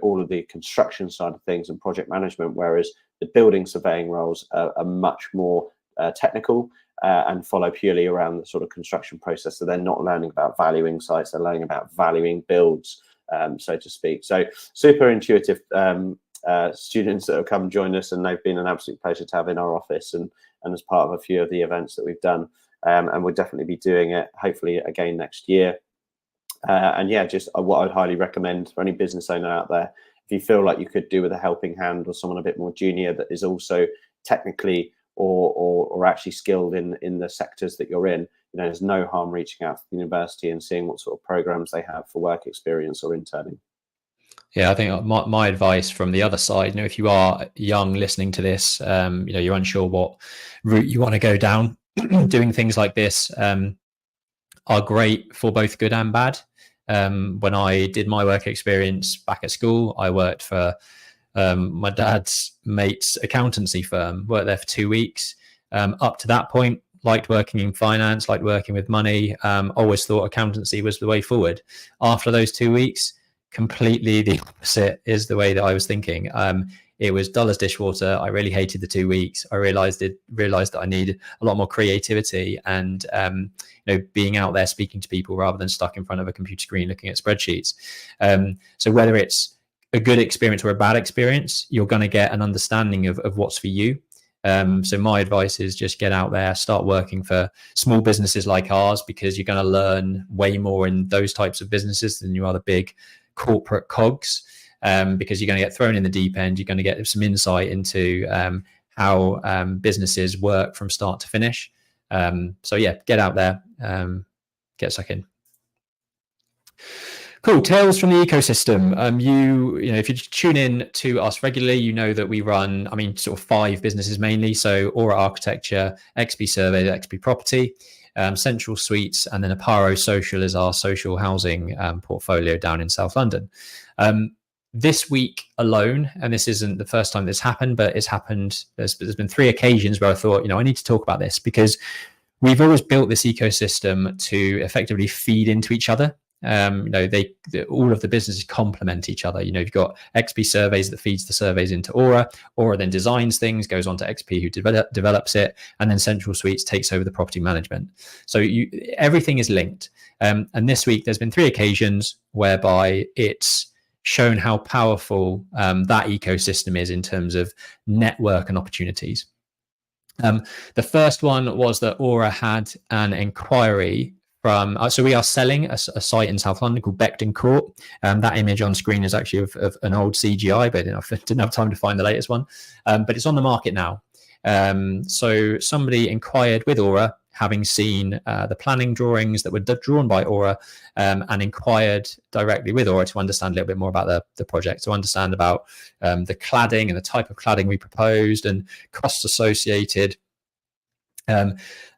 Speaker 1: all of the construction side of things and project management, whereas the building surveying roles are much more technical and follow purely around the sort of construction process. So they're not learning about valuing sites, they're learning about valuing builds, so to speak. So super intuitive students that have come join us, and they've been an absolute pleasure to have in our office and as part of a few of the events that we've done. And we'll definitely be doing it, hopefully again next year. And yeah, just what I'd highly recommend for any business owner out there, if you feel like you could do with a helping hand or someone a bit more junior that is also technically or actually skilled in the sectors that you're in, there's no harm reaching out to the university and seeing what sort of programs they have for work experience or interning.
Speaker 2: Yeah, I think my advice from the other side, if you are young listening to this, you're unsure what route you want to go down, doing things like this are great for both good and bad. When I did my work experience back at school, I worked for my dad's mate's accountancy firm, worked there for 2 weeks. Up to that point, liked working in finance, liked working with money, always thought accountancy was the way forward. After those 2 weeks, completely the opposite is the way that I was thinking. It was dull as dishwater. I really hated the 2 weeks. I realized that I needed a lot more creativity and being out there speaking to people rather than stuck in front of a computer screen looking at spreadsheets. So whether it's a good experience or a bad experience, you're going to get an understanding of what's for you. So my advice is just get out there, start working for small businesses like ours, because you're going to learn way more in those types of businesses than you are the big corporate cogs, because you're going to get thrown in the deep end. You're going to get some insight into how businesses work from start to finish. So yeah, get out there, get stuck in. Cool. Tales from the ecosystem. If you tune in to us regularly, you know that we run, sort of 5 businesses mainly. So Aura Architecture, XP Survey, XP Property, Central Suites, and then Aparo Social is our social housing portfolio down in South London. This week alone, and this isn't the first time this happened, but it's happened. There's been 3 occasions where I thought, I need to talk about this, because we've always built this ecosystem to effectively feed into each other. All of the businesses complement each other. You've got XP Surveys that feeds the surveys into Aura. Aura then designs things, goes on to XP who develops it, and then Central Suites takes over the property management. So everything is linked. And this week there's been 3 occasions whereby it's shown how powerful that ecosystem is in terms of network and opportunities. The first one was that Aura had an inquiry from, so we are selling a site in South London called Beckton Court. That image on screen is actually of an old CGI, but I didn't have time to find the latest one. But it's on the market now. So somebody inquired with Aura, having seen the planning drawings that were drawn by Aura, and inquired directly with Aura to understand a little bit more about the project, to understand about the cladding and the type of cladding we proposed and costs associated.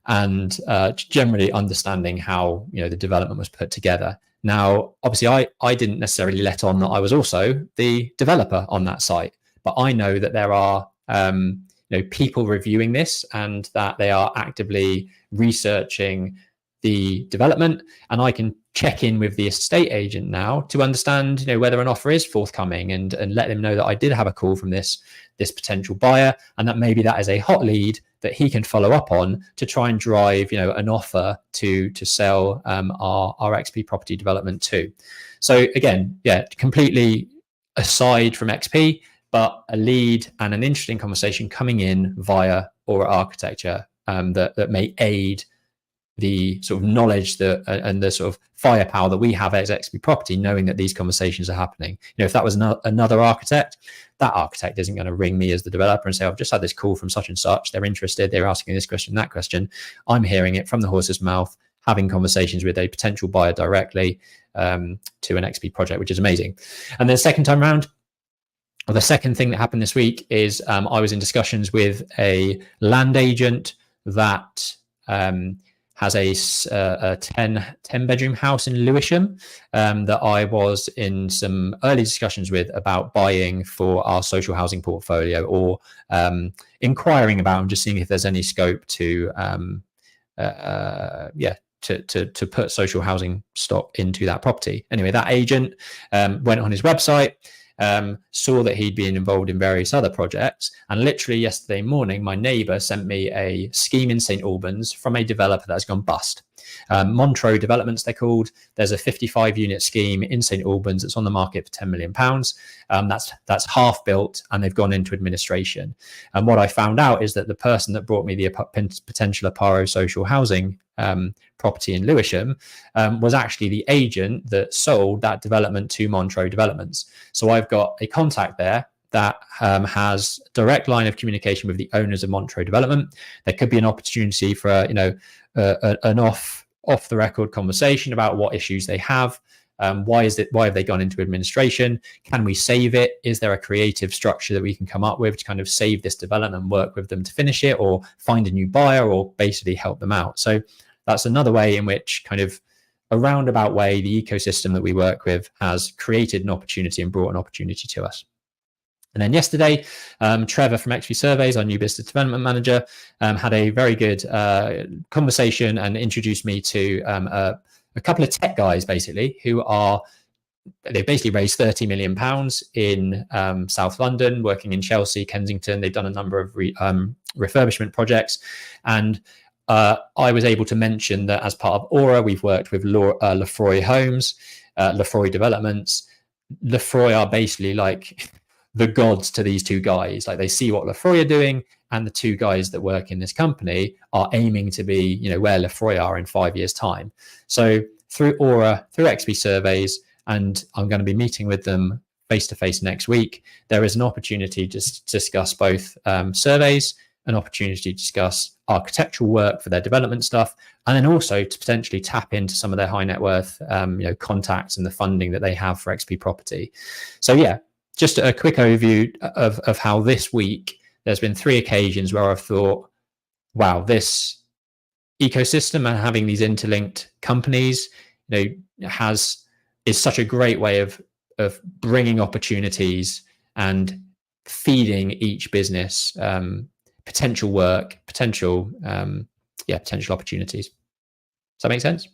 Speaker 2: And generally understanding how the development was put together. Now, obviously, I didn't necessarily let on that I was also the developer on that site, but I know that there are people reviewing this, and that they are actively researching the development, and I can check in with the estate agent now to understand whether an offer is forthcoming, and let them know that I did have a call from this potential buyer, and that maybe that is a hot lead that he can follow up on to try and drive an offer to sell our XP property development too. So again, completely aside from XP, but a lead and an interesting conversation coming in via Aura Architecture that may aid the sort of knowledge and the sort of firepower that we have as XP Property, knowing that these conversations are happening. If that was another architect, that architect isn't going to ring me as the developer and say, I've just had this call from such and such, they're interested, they're asking this question, that question. I'm hearing it from the horse's mouth, having conversations with a potential buyer directly to an XP project, which is amazing. And then second time around, the second thing that happened this week is I was in discussions with a land agent that has a 10 bedroom house in Lewisham that I was in some early discussions with about buying for our social housing portfolio, or inquiring about and just seeing if there's any scope to put social housing stock into that property. Anyway, that agent went on his website, saw that he'd been involved in various other projects, and literally yesterday morning my neighbour sent me a scheme in St Albans from a developer that's gone bust. Montreux Developments, they're called. There's a 55 unit scheme in St Albans that's on the market for £10 million. That's half built, and they've gone into administration. And what I found out is that the person that brought me the potential Aparo social housing property in Lewisham was actually the agent that sold that development to Montreux Developments. So I've got a contact there that has direct line of communication with the owners of Montreux Development. There could be an opportunity for an off the record conversation about what issues they have. Why have they gone into administration? Can we save it? Is there a creative structure that we can come up with to kind of save this development and work with them to finish it, or find a new buyer, or basically help them out? So that's another way in which, kind of a roundabout way, the ecosystem that we work with has created an opportunity and brought an opportunity to us. And then yesterday, Trevor from XP Surveys, our new business development manager, had a very good conversation and introduced me to a couple of tech guys, basically, they've basically raised £30 million in South London, working in Chelsea, Kensington. They've done a number of refurbishment projects. And I was able to mention that as part of Aura, we've worked with Lefroy Homes, Lefroy Developments. Lefroy are basically like the gods to these two guys. Like, they see what Lefroy are doing, and the two guys that work in this company are aiming to be, where Lefroy are in 5 years' time. So through Aura, through XP Surveys, and I'm going to be meeting with them face-to-face next week, there is an opportunity to discuss both surveys, an opportunity to discuss architectural work for their development stuff, and then also to potentially tap into some of their high net worth contacts and the funding that they have for XP Property. So yeah, just a quick overview of how this week there's been 3 occasions where I've thought, wow, this ecosystem and having these interlinked companies, is such a great way of bringing opportunities and feeding each business potential work, potential opportunities. Does that make sense?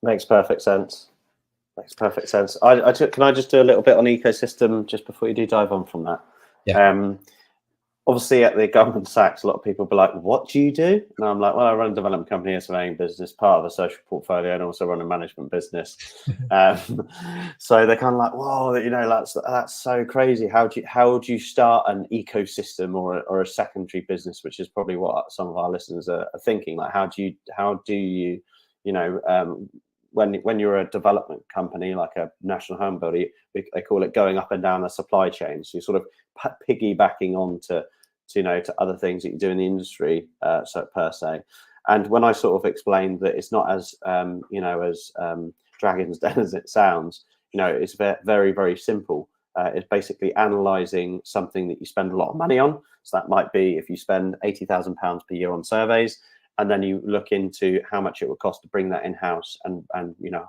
Speaker 1: Makes perfect sense. Can I just do a little bit on ecosystem just before you do dive on from that?
Speaker 2: Yeah.
Speaker 1: Obviously, at the Goldman Sachs, a lot of people be like, "What do you do?" And I'm like, "Well, I run a development company, a surveying business, part of a social portfolio, and also run a management business." So they're kind of like, "Whoa, that's so crazy. How do you start an ecosystem or a secondary business?" Which is probably what some of our listeners are thinking. Like, how do you when you're a development company like a national home builder, they call it going up and down a supply chain. So you're sort of piggybacking on to other things that you do in the industry, per se. And when I sort of explained that it's not as Dragon's Den as it sounds, it's very, very simple. It's basically analysing something that you spend a lot of money on. So that might be if you spend £80,000 per year on surveys, and then you look into how much it would cost to bring that in-house and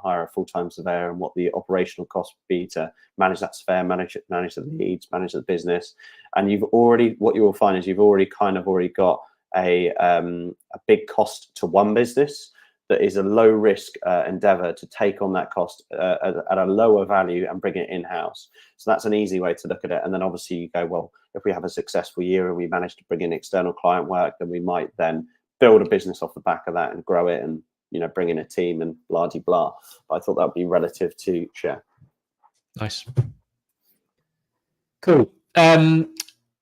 Speaker 1: hire a full-time surveyor, and what the operational cost would be to manage that surveyor, manage the leads, manage the business. And what you will find is you've already got a big cost to one business that is a low risk endeavor to take on that cost at a lower value and bring it in-house. So that's an easy way to look at it. And then obviously you go, well, if we have a successful year and we manage to bring in external client work, then we might then build a business off the back of that and grow it, and bring in a team and blah de blah. But I thought that would be relative to share.
Speaker 2: Nice. Cool.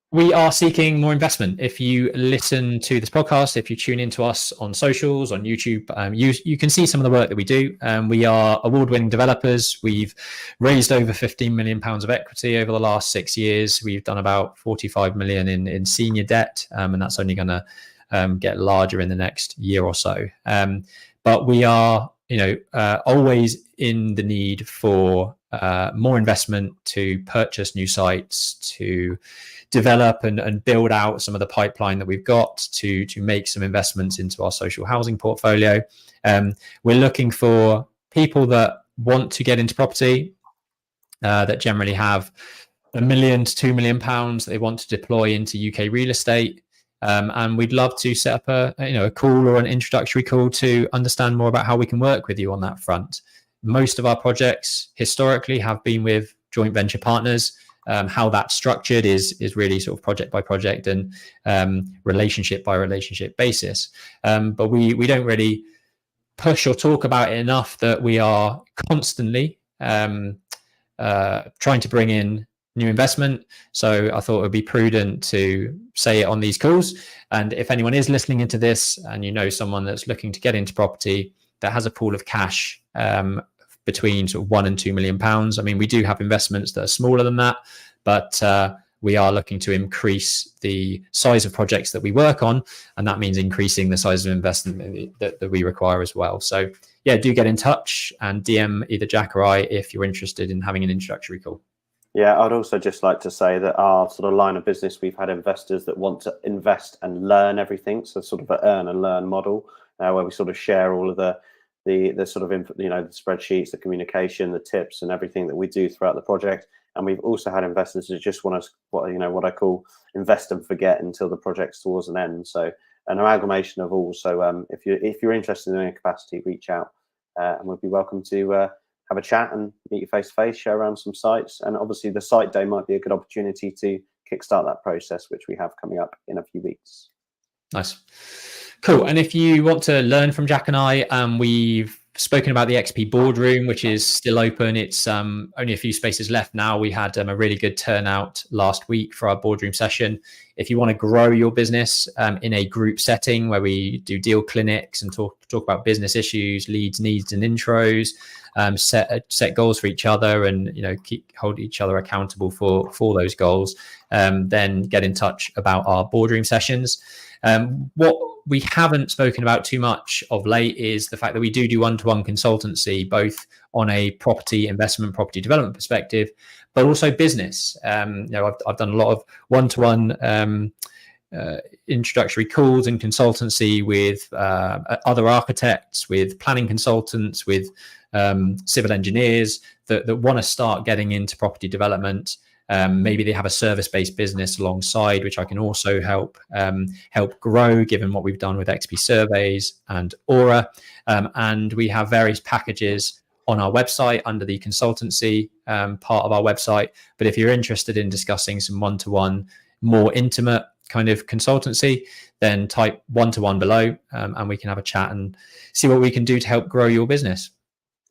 Speaker 2: We are seeking more investment. If you listen to this podcast, if you tune into us on socials, on YouTube, you can see some of the work that we do. We are award-winning developers. We've raised over £15 million of equity over the last 6 years. We've done about 45 million in senior debt, and that's only going to get larger in the next year or so. But we are, always in the need for more investment to purchase new sites, to develop and build out some of the pipeline that we've got, to make some investments into our social housing portfolio. We're looking for people that want to get into property, that generally have £1 million to £2 million that they want to deploy into UK real estate. And we'd love to set up a call or an introductory call to understand more about how we can work with you on that front. Most of our projects historically have been with joint venture partners. How that's structured is really sort of project by project and relationship by relationship basis. But we don't really push or talk about it enough that we are constantly trying to bring in new investment. So I thought it would be prudent to say it on these calls. And if anyone is listening into this and someone that's looking to get into property that has a pool of cash between sort of £1 and £2 million. I mean, we do have investments that are smaller than that, but we are looking to increase the size of projects that we work on, and that means increasing the size of investment that we require as well. So yeah, do get in touch and DM either Jack or I if you're interested in having an introductory call.
Speaker 1: Yeah, I'd also just like to say that our sort of line of business, we've had investors that want to invest and learn everything. So sort of an earn and learn model where we sort of share all of the sort of, the spreadsheets, the communication, the tips and everything that we do throughout the project. And we've also had investors that just want us, what I call invest and forget until the project's towards an end. So an amalgamation of all. So if you're interested in any capacity, reach out and we'll be welcome to have a chat and meet you face to face, share around some sites. And obviously the site day might be a good opportunity to kickstart that process, which we have coming up in a few weeks.
Speaker 2: Nice. Cool. And if you want to learn from Jack and I, we've spoken about the XP boardroom, which is still open. It's only a few spaces left now. We had a really good turnout last week for our boardroom session. If you want to grow your business in a group setting where we do deal clinics and talk about business issues, leads, needs, and intros, set goals for each other, and hold each other accountable for those goals, then get in touch about our boardroom sessions. What we haven't spoken about too much of late is the fact that we do one-to-one consultancy, both on a property investment, property development perspective, but also business. I've done a lot of one-to-one introductory calls and consultancy with other architects, with planning consultants, with civil engineers that want to start getting into property development. Maybe they have a service-based business alongside, which I can also help grow, given what we've done with XP Surveys and Aura. And we have various packages on our website under the consultancy part of our website. But if you're interested in discussing some one-to-one, more intimate kind of consultancy, then type one-to-one below, and we can have a chat and see what we can do to help grow your business.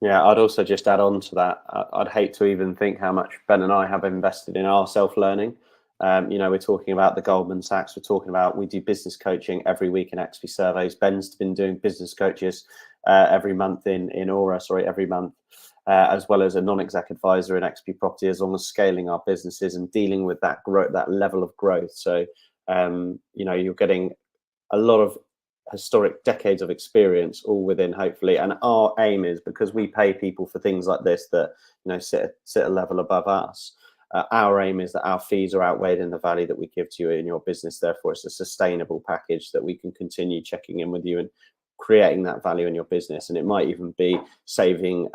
Speaker 1: Yeah, I'd also just add on to that. I'd hate to even think how much Ben and I have invested in our self-learning. We're talking about the Goldman Sachs. We do business coaching every week in XP Surveys. Ben's been doing business coaches every month in Aura, every month, as well as a non-exec advisor in XP Property, as long as scaling our businesses and dealing with that growth, that level of growth. So, you're getting a lot of historic decades of experience all within, hopefully. And our aim is, because we pay people for things like this that sit a level above us, Our aim is that our fees are outweighed in the value that we give to you in your business. Therefore, it's a sustainable package that we can continue checking in with you and creating that value in your business. And it might even be saving,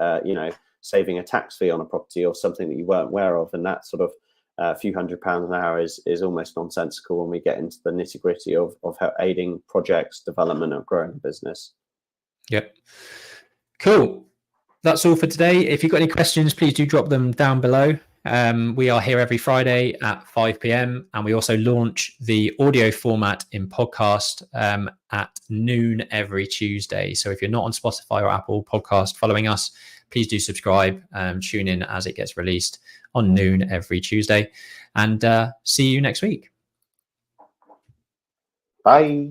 Speaker 1: saving a tax fee on a property or something that you weren't aware of. And that sort of a few £100 an hour is almost nonsensical when we get into the nitty gritty of aiding projects, development, and growing a business.
Speaker 2: Yep. Cool. That's all for today. If you've got any questions, please do drop them down below. We are here every Friday at 5 p.m. and we also launch the audio format in podcast at noon every Tuesday. So if you're not on Spotify or Apple Podcast following us, please do subscribe, tune in as it gets released on noon every Tuesday, and see you next week.
Speaker 1: Bye.